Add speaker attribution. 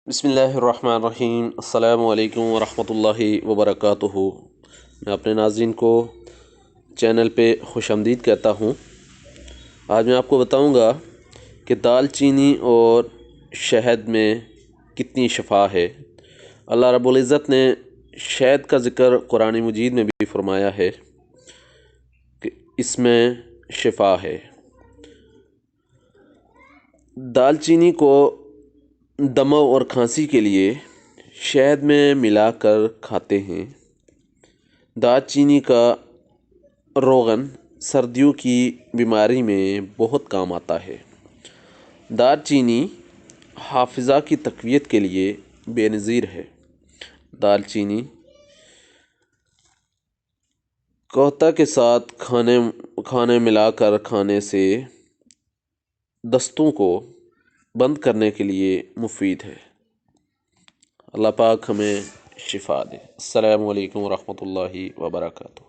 Speaker 1: بسم اللہ الرحمن الرحیم۔ السلام علیکم ورحمۃ اللہ وبرکاتہ۔ میں اپنے ناظرین کو چینل پہ خوش آمدید کہتا ہوں۔ آج میں آپ کو بتاؤں گا کہ دال چینی اور شہد میں کتنی شفا ہے۔ اللہ رب العزت نے شہد کا ذکر قرآن مجید میں بھی فرمایا ہے کہ اس میں شفا ہے۔ دال چینی کو دمہ اور کھانسی کے لیے شہد میں ملا کر کھاتے ہیں۔ دال چینی کا روغن سردیوں کی بیماری میں بہت کام آتا ہے۔ دال چینی حافظہ کی تقویت کے لیے بے نظیر ہے۔ دال چینی کوہتہ کے ساتھ کھانے ملا کر کھانے سے دستوں کو بند کرنے کے لیے مفید ہے۔ اللہ پاک ہمیں شفا دے۔ السلام علیکم ورحمۃ اللہ وبرکاتہ۔